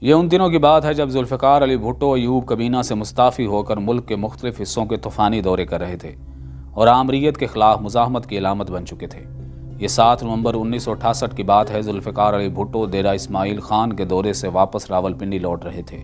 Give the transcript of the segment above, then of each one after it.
یہ ان دنوں کی بات ہے جب ذوالفقار علی بھٹو ایوب کابینہ سے مستعفی ہو کر ملک کے مختلف حصوں کے طوفانی دورے کر رہے تھے اور آمریت کے خلاف مزاحمت کی علامت بن چکے تھے۔ یہ 7 نومبر 1968 کی بات ہے۔ ذوالفقار علی بھٹو ڈیرہ اسماعیل خان کے دورے سے واپس راولپنڈی لوٹ رہے تھے۔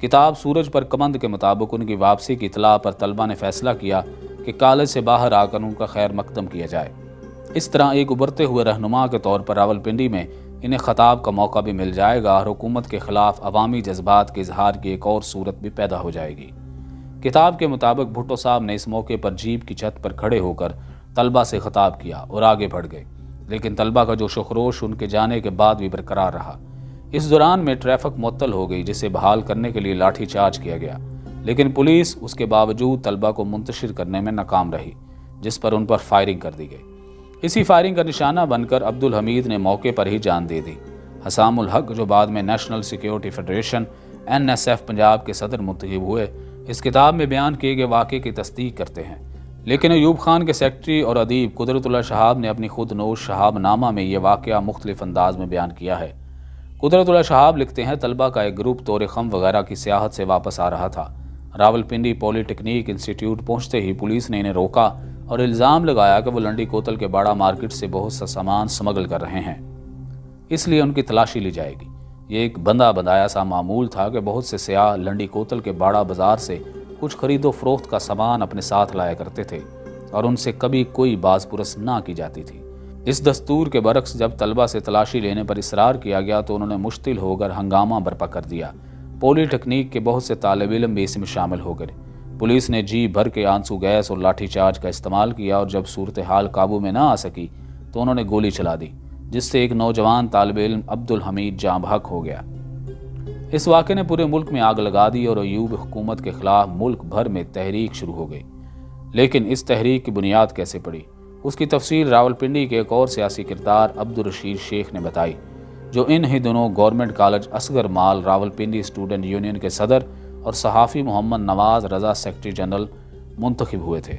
کتاب سورج پر کمند کے مطابق ان کی واپسی کی اطلاع پر طلبہ نے فیصلہ کیا کہ کالج سے باہر آ کر ان کا خیر مقدم کیا جائے۔ اس طرح ایک ابھرتے ہوئے رہنما کے طور پر راولپنڈی میں انہیں خطاب کا موقع بھی مل جائے گا اور حکومت کے خلاف عوامی جذبات کے اظہار کی ایک اور صورت بھی پیدا ہو جائے گی۔ کتاب کے مطابق بھٹو صاحب نے اس موقع پر جیپ کی چھت پر کھڑے ہو کر طلبہ سے خطاب کیا اور آگے بڑھ گئے، لیکن طلبہ کا جوش و خروش ان کے جانے کے بعد بھی برقرار رہا۔ اس دوران میں ٹریفک معطل ہو گئی، جسے بحال کرنے کے لیے لاٹھی چارج کیا گیا، لیکن پولیس اس کے باوجود طلبہ کو منتشر کرنے میں ناکام رہی، جس پر ان پر فائرنگ کر دی گئی۔ اسی فائرنگ کا نشانہ بن کر عبدالحمید نے موقع پر ہی جان دے دی۔ حسام الحق، جو بعد میں national security federation NSF Punjab کے صدر منتخب ہوئے، اس کتاب میں بیان کیے گئے واقعے کی تصدیق کرتے ہیں، لیکن ایوب خان کے سیکرٹری اور ادیب قدرت اللہ شہاب نے اپنی خود نوش شہاب نامہ میں یہ واقعہ مختلف انداز میں بیان کیا ہے۔ قدرت اللہ شہاب لکھتے ہیں، طلبہ کا ایک گروپ طور خم وغیرہ کی سیاحت سے واپس آ رہا تھا۔ راولپنڈی پولی ٹیکنیک انسٹیٹیوٹ پہنچتے ہی پولیس نے انہیں روکا اور الزام لگایا کہ وہ لنڈی کوتل کے باڑہ مارکیٹ سے بہت سا سامان سمگل کر رہے ہیں، اس لیے ان کی تلاشی لی جائے گی۔ یہ ایک بندہ بندایا سا معمول تھا کہ بہت سے سیاح لنڈی کوتل کے باڑہ بازار سے کچھ خرید و فروخت کا سامان اپنے ساتھ لایا کرتے تھے اور ان سے کبھی کوئی باز پرس نہ کی جاتی تھی۔ اس دستور کے برعکس جب طلبہ سے تلاشی لینے پر اصرار کیا گیا تو انہوں نے مشتعل ہو کر ہنگامہ برپا کر دیا۔ پولی ٹیکنیک کے بہت سے طالب علم بھی اس میں شامل ہو گئے۔ پولیس نے جی بھر کے آنسو گیس اور لاٹھی چارج کا استعمال کیا اور جب صورتحال قابو میں نہ آ سکی تو انہوں نے گولی چلا دی، جس سے ایک نوجوان طالب علم عبدالحمید جاں بحق ہو گیا۔ اس واقعے نے پورے ملک میں آگ لگا دی اور ایوب حکومت کے خلاف ملک بھر میں تحریک شروع ہو گئی۔ لیکن اس تحریک کی بنیاد کیسے پڑی، اس کی تفصیل راولپنڈی کے ایک اور سیاسی کردار عبدالرشید شیخ نے بتائی، جو ان ہی دنوں گورنمنٹ کالج اصغر مال راولپنڈی اسٹوڈنٹ یونین کے صدر اور صحافی محمد نواز رضا سیکرٹری جنرل منتخب ہوئے تھے۔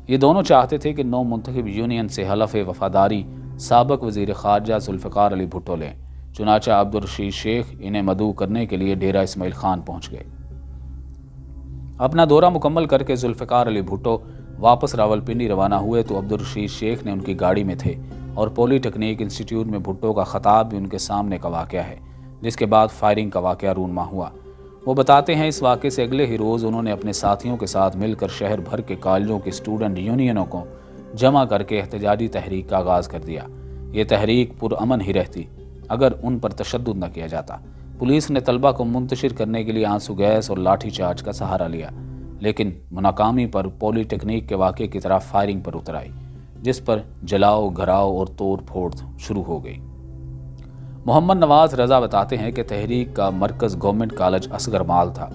یہ دونوں چاہتے تھے کہ نو منتخب یونین سے حلف وفاداری سابق وزیر خارجہ ذوالفقار علی بھٹو لیں، چنانچہ عبدالرشید شیخ انہیں مدعو کرنے کے لیے ڈیرہ اسماعیل خان پہنچ گئے۔ اپنا دورہ مکمل کر کے ذوالفقار علی بھٹو واپس راولپنڈی روانہ ہوئے تو عبدالرشید شیخ نے ان کی گاڑی میں تھے اور پولی ٹیکنیک انسٹیٹیوٹ میں بھٹو کا خطاب بھی ان کے سامنے کا واقعہ ہے، جس کے بعد فائرنگ کا واقعہ رونما ہوا۔ وہ بتاتے ہیں، اس واقعے سے اگلے ہی روز انہوں نے اپنے ساتھیوں کے ساتھ مل کر شہر بھر کے کالجوں کی اسٹوڈنٹ یونینوں کو جمع کر کے احتجاجی تحریک کا آغاز کر دیا۔ یہ تحریک پرامن ہی رہتی اگر ان پر تشدد نہ کیا جاتا۔ پولیس نے طلبہ کو منتشر کرنے کے لیے آنسو گیس اور لاٹھی چارج کا سہارا لیا، لیکن ناکامی پر پولی ٹیکنیک کے واقعے کی طرح فائرنگ پر اتر آئی، جس پر جلاؤ گھراؤ اور توڑ پھوڑ شروع ہو گئی۔ محمد نواز رضا بتاتے ہیں کہ تحریک کا مرکز گورنمنٹ کالج اصغر مال تھا۔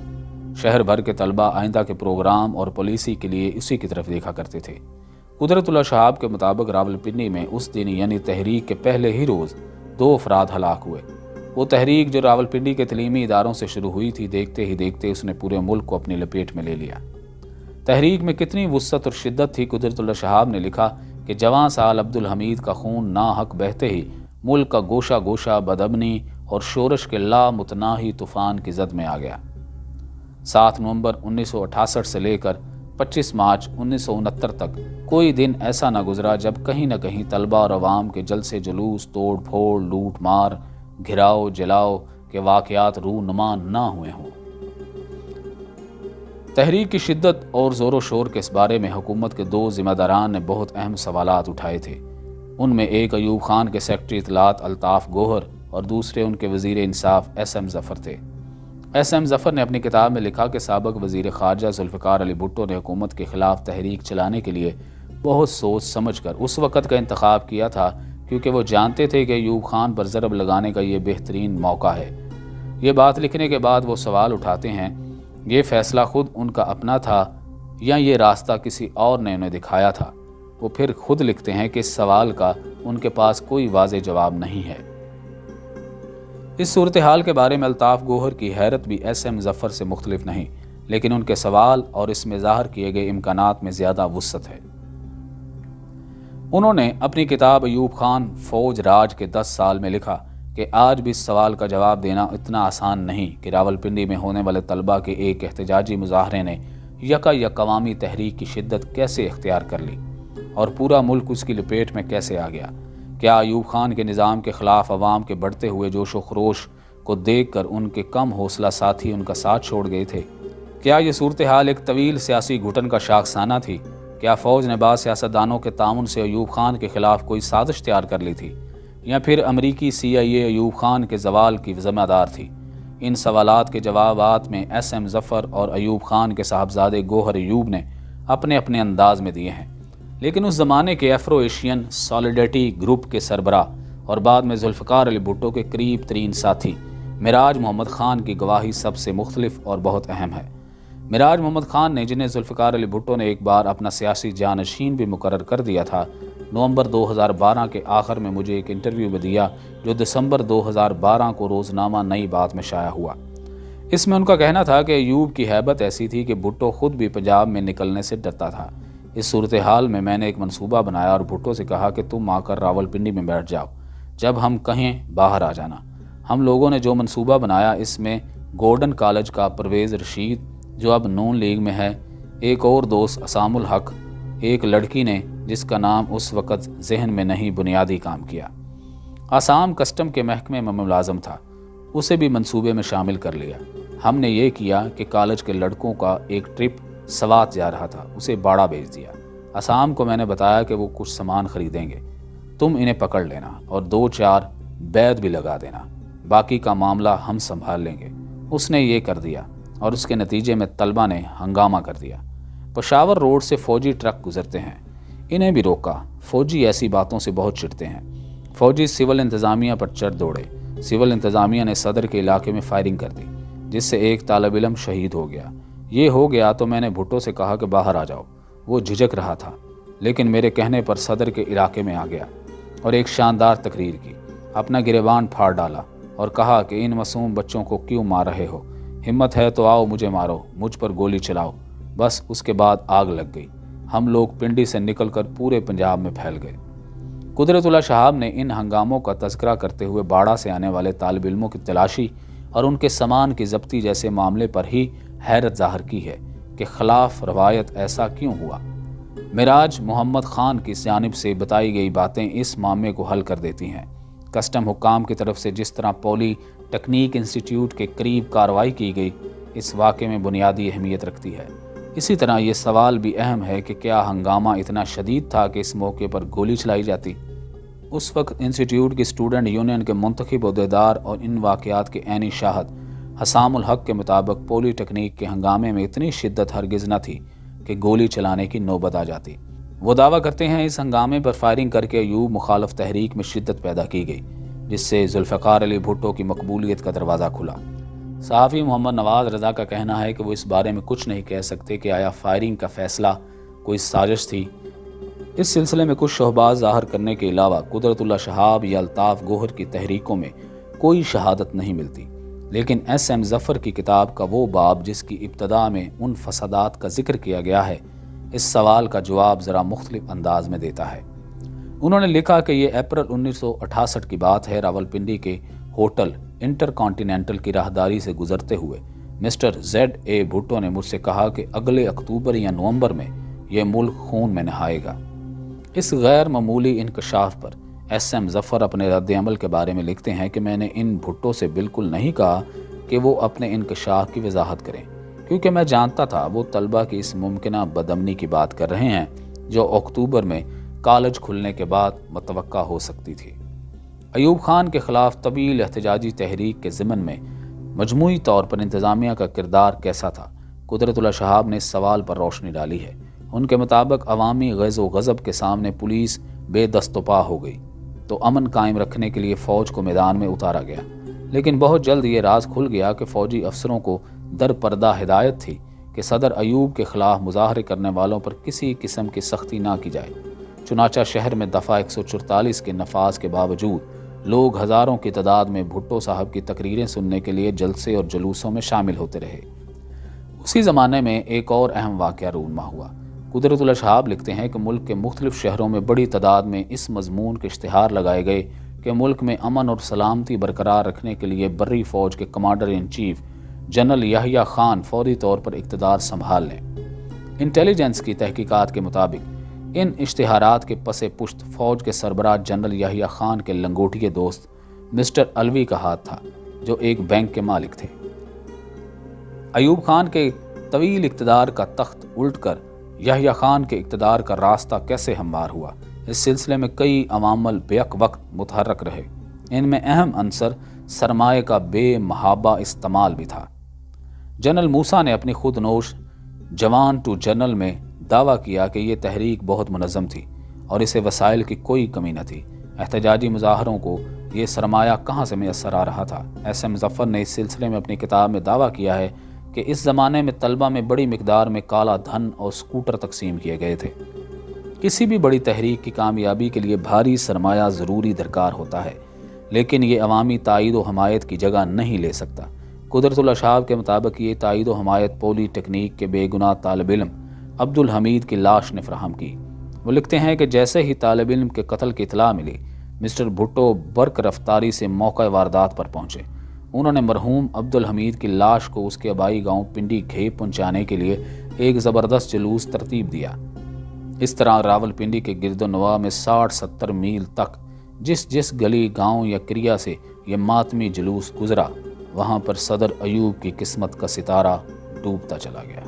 شہر بھر کے طلبہ آئندہ کے پروگرام اور پالیسی کے لیے اسی کی طرف دیکھا کرتے تھے۔ قدرت اللہ شہاب کے مطابق راولپنڈی میں اس دن یعنی تحریک کے پہلے ہی روز 2 افراد ہلاک ہوئے۔ وہ تحریک جو راولپنڈی کے تعلیمی اداروں سے شروع ہوئی تھی، دیکھتے ہی دیکھتے اس نے پورے ملک کو اپنی لپیٹ میں لے لیا۔ تحریک میں کتنی وسعت اور شدت تھی، قدرت اللہ شہاب نے لکھا کہ جواں سال عبدالحمید کا خون ناحق بہتے ہی ملک کا گوشہ گوشہ بدامنی اور شورش کے لامتناہی طوفان کی زد میں آ گیا۔ 7 نومبر 1968 سے لے کر 25 مارچ 1969 تک کوئی دن ایسا نہ گزرا جب کہیں نہ کہیں طلبہ اور عوام کے جلسے جلوس، توڑ پھوڑ، لوٹ مار، گھراؤ جلاؤ کے واقعات رونما نہ ہوئے ہوں۔ تحریک کی شدت اور زور و شور کے اس بارے میں حکومت کے 2 ذمہ داران نے بہت اہم سوالات اٹھائے تھے۔ ان میں ایک ایوب خان کے سیکرٹری اطلاعات الطاف گوہر اور دوسرے ان کے وزیر انصاف SM ظفر تھے۔ SM ظفر نے اپنی کتاب میں لکھا کہ سابق وزیر خارجہ ذوالفقار علی بھٹو نے حکومت کے خلاف تحریک چلانے کے لیے بہت سوچ سمجھ کر اس وقت کا انتخاب کیا تھا، کیونکہ وہ جانتے تھے کہ ایوب خان پر ضرب لگانے کا یہ بہترین موقع ہے۔ یہ بات لکھنے کے بعد وہ سوال اٹھاتے ہیں، یہ فیصلہ خود ان کا اپنا تھا یا یہ راستہ کسی اور نے انہیں دکھایا تھا؟ وہ پھر خود لکھتے ہیں کہ اس سوال کا ان کے پاس کوئی واضح جواب نہیں ہے۔ اس صورتحال کے بارے میں الطاف گوہر کی حیرت بھی SM ظفر سے مختلف نہیں، لیکن ان کے سوال اور اس میں ظاہر کیے گئے امکانات میں زیادہ وسعت ہے۔ انہوں نے اپنی کتاب ایوب خان فوج راج کے 10 سال میں لکھا کہ آج بھی اس سوال کا جواب دینا اتنا آسان نہیں کہ راولپنڈی میں ہونے والے طلبہ کے ایک احتجاجی مظاہرے نے یک قوامی تحریک کی شدت کیسے اختیار کر لی اور پورا ملک اس کی لپیٹ میں کیسے آ گیا۔ کیا ایوب خان کے نظام کے خلاف عوام کے بڑھتے ہوئے جوش و خروش کو دیکھ کر ان کے کم حوصلہ ساتھی ان کا ساتھ چھوڑ گئے تھے؟ کیا یہ صورتحال ایک طویل سیاسی گھٹن کا شاخسانہ تھی؟ کیا فوج نے بعض سیاستدانوں کے تعاون سے ایوب خان کے خلاف کوئی سازش تیار کر لی تھی، یا پھر امریکی CIA ایوب خان کے زوال کی ذمہ دار تھی؟ ان سوالات کے جوابات میں SM ظفر اور ایوب خان کے صاحبزادے گوہر ایوب نے اپنے اپنے انداز میں دیے ہیں، لیکن اس زمانے کے افرو ایشین سالیڈیٹی گروپ کے سربراہ اور بعد میں ذوالفقار علی بھٹو کے قریب ترین ساتھی معراج محمد خان کی گواہی سب سے مختلف اور بہت اہم ہے۔ معراج محمد خان نے، جنہیں ذوالفقار علی بھٹو نے ایک بار اپنا سیاسی جانشین بھی مقرر کر دیا تھا، نومبر 2012 کے آخر میں مجھے ایک انٹرویو میں دیا جو دسمبر 2012 کو روزنامہ نئی بات میں شائع ہوا۔ اس میں ان کا کہنا تھا کہ ایوب کی ہیبت ایسی تھی کہ بھٹو خود بھی پنجاب میں نکلنے سے ڈرتا تھا۔ اس صورتحال میں میں نے ایک منصوبہ بنایا اور بھٹو سے کہا کہ تم آ کر راولپنڈی میں بیٹھ جاؤ، جب ہم کہیں باہر آ جانا۔ ہم لوگوں نے جو منصوبہ بنایا، اس میں گورڈن کالج کا پرویز رشید جو اب نون لیگ میں ہے، ایک اور دوست اسام الحق، ایک لڑکی نے جس کا نام اس وقت ذہن میں نہیں، بنیادی کام کیا۔ آسام کسٹم کے محکمے میں ملازم تھا، اسے بھی منصوبے میں شامل کر لیا۔ ہم نے یہ کیا کہ کالج کے لڑکوں کا ایک ٹرپ سوات جا رہا تھا، اسے باڑہ بھیج دیا۔ آسام کو میں نے بتایا کہ وہ کچھ سامان خریدیں گے، تم انہیں پکڑ لینا اور 2-4 بیعت بھی لگا دینا، باقی کا معاملہ ہم سنبھال لیں گے۔ اس نے یہ کر دیا اور اس کے نتیجے میں طلبہ نے ہنگامہ کر دیا۔ پشاور روڈ سے فوجی ٹرک گزرتے ہیں، انہیں بھی روکا۔ فوجی ایسی باتوں سے بہت چڑھتے ہیں۔ فوجی سول انتظامیہ پر چڑھ دوڑے۔ سول انتظامیہ نے صدر کے علاقے میں فائرنگ کر دی، جس سے ایک طالب علم شہید ہو گیا۔ یہ ہو گیا تو میں نے بھٹو سے کہا کہ باہر آ جاؤ۔ وہ جھجک رہا تھا، لیکن میرے کہنے پر صدر کے علاقے میں آ گیا اور ایک شاندار تقریر کی، اپنا گریبان پھاڑ ڈالا اور کہا کہ ان معصوم بچوں کو کیوں مار رہے ہو؟ ہمت ہے تو آؤ مجھے مارو، مجھ پر گولی چلاؤ۔ بس اس کے بعد آگ لگ گئی۔ ہم لوگ پنڈی سے نکل کر پورے پنجاب میں پھیل گئے۔ قدرت اللہ شہاب نے ان ہنگاموں کا تذکرہ کرتے ہوئے باڑہ سے آنے والے طالب علموں کی تلاشی اور ان کے سامان کی ضبطی جیسے معاملے پر ہی حیرت ظاہر کی ہے کہ خلاف روایت ایسا کیوں ہوا۔ معراج محمد خان کی جانب سے بتائی گئی باتیں اس معاملے کو حل کر دیتی ہیں۔ کسٹم حکام کی طرف سے جس طرح پولی ٹیکنیک انسٹیٹیوٹ کے قریب کارروائی کی گئی، اس واقعے میں بنیادی اہمیت رکھتی ہے۔ اسی طرح یہ سوال بھی اہم ہے کہ کیا ہنگامہ اتنا شدید تھا کہ اس موقع پر گولی چلائی جاتی؟ اس وقت انسٹیٹیوٹ کی اسٹوڈنٹ یونین کے منتخب عہدیدار اور ان واقعات کے عینی شاہد حسام الحق کے مطابق پولی ٹیکنیک کے ہنگامے میں اتنی شدت ہرگز نہ تھی کہ گولی چلانے کی نوبت آ جاتی۔ وہ دعویٰ کرتے ہیں اس ہنگامے پر فائرنگ کر کے ایوب مخالف تحریک میں شدت پیدا کی گئی، جس سے ذوالفقار علی بھٹو کی مقبولیت کا دروازہ کھلا۔ صحافی محمد نواز رضا کا کہنا ہے کہ وہ اس بارے میں کچھ نہیں کہہ سکتے کہ آیا فائرنگ کا فیصلہ کوئی سازش تھی۔ اس سلسلے میں کچھ شہباز ظاہر کرنے کے علاوہ قدرت اللہ شہاب یا الطاف گوہر کی تحریکوں میں کوئی شہادت نہیں ملتی، لیکن SM ظفر کی کتاب کا وہ باب جس کی ابتدا میں ان فسادات کا ذکر کیا گیا ہے، اس سوال کا جواب ذرا مختلف انداز میں دیتا ہے۔ انہوں نے لکھا کہ یہ اپریل 1968 کی بات ہے۔ راولپنڈی کے ہوٹل انٹر کانٹیننٹل کی راہداری سے گزرتے ہوئے مسٹر ZA بھٹو نے مجھ سے کہا کہ اگلے اکتوبر یا نومبر میں یہ ملک خون میں نہائے گا۔ اس غیر معمولی انکشاف پر SM ظفر اپنے رد عمل کے بارے میں لکھتے ہیں کہ میں نے ان بھٹو سے بالکل نہیں کہا کہ وہ اپنے انکشاف کی وضاحت کریں، کیونکہ میں جانتا تھا وہ طلبہ کی اس ممکنہ بدامنی کی بات کر رہے ہیں جو اکتوبر میں کالج کھلنے کے بعد متوقع ہو سکتی تھی۔ ایوب خان کے خلاف طویل احتجاجی تحریک کے ضمن میں مجموعی طور پر انتظامیہ کا کردار کیسا تھا؟ قدرت اللہ شہاب نے اس سوال پر روشنی ڈالی ہے۔ ان کے مطابق عوامی غیظ و غضب کے سامنے پولیس بے دست و پا ہو گئی تو امن قائم رکھنے کے لیے فوج کو میدان میں اتارا گیا، لیکن بہت جلد یہ راز کھل گیا کہ فوجی افسروں کو در پردہ ہدایت تھی کہ صدر ایوب کے خلاف مظاہرے کرنے والوں پر کسی قسم کی سختی نہ کی جائے۔ چنانچہ شہر میں دفعہ 144 کے نفاذ کے باوجود لوگ ہزاروں کی تعداد میں بھٹو صاحب کی تقریریں سننے کے لیے جلسے اور جلوسوں میں شامل ہوتے رہے۔ اسی زمانے میں ایک اور اہم واقعہ رونما ہوا۔ قدرت اللہ شہاب لکھتے ہیں کہ ملک کے مختلف شہروں میں بڑی تعداد میں اس مضمون کے اشتہار لگائے گئے کہ ملک میں امن اور سلامتی برقرار رکھنے کے لیے بری فوج کے commander in chief general Yahya Khan فوری طور پر اقتدار سنبھال لیں۔ انٹیلیجنس کی تحقیقات کے مطابق ان اشتہارات کے پس پشت فوج کے سربراہ جنرل یحییٰ خان کے لنگوٹیے دوست مسٹر الوی کا ہاتھ تھا، جو ایک بینک کے مالک تھے۔ ایوب خان کے طویل اقتدار کا تخت الٹ کر یحییٰ خان کے اقتدار کا راستہ کیسے ہموار ہوا، اس سلسلے میں کئی عوامل بیک وقت متحرک رہے۔ ان میں اہم عنصر سرمایہ کا بے محابہ استعمال بھی تھا۔ جنرل موسیٰ نے اپنی خود نوش جوان ٹو جنرل میں دعویٰ کیا کہ یہ تحریک بہت منظم تھی اور اسے وسائل کی کوئی کمی نہ تھی۔ احتجاجی مظاہروں کو یہ سرمایہ کہاں سے میسر آ رہا تھا؟ ایس ایم مظفر نے اس سلسلے میں اپنی کتاب میں دعویٰ کیا ہے کہ اس زمانے میں طلبہ میں بڑی مقدار میں کالا دھن اور سکوٹر تقسیم کیے گئے تھے۔ کسی بھی بڑی تحریک کی کامیابی کے لیے بھاری سرمایہ ضروری درکار ہوتا ہے، لیکن یہ عوامی تائید و حمایت کی جگہ نہیں لے سکتا۔ قدرت الاشعاب کے مطابق یہ تائید و حمایت پولی ٹیکنیک کے بے گناہ طالب علم عبدالحمید کی لاش نے فراہم کی۔ وہ لکھتے ہیں کہ جیسے ہی طالب علم کے قتل کی اطلاع ملی، مسٹر بھٹو برق رفتاری سے موقع واردات پر پہنچے۔ انہوں نے مرحوم عبدالحمید کی لاش کو اس کے آبائی گاؤں پنڈی گھیپ پہنچانے کے لیے ایک زبردست جلوس ترتیب دیا۔ اس طرح راول پنڈی کے گرد و نواح میں 60-70 میل تک جس گلی، گاؤں یا کریا سے یہ ماتمی جلوس گزرا، وہاں پر صدر ایوب کی قسمت کا ستارہ ڈوبتا چلا گیا۔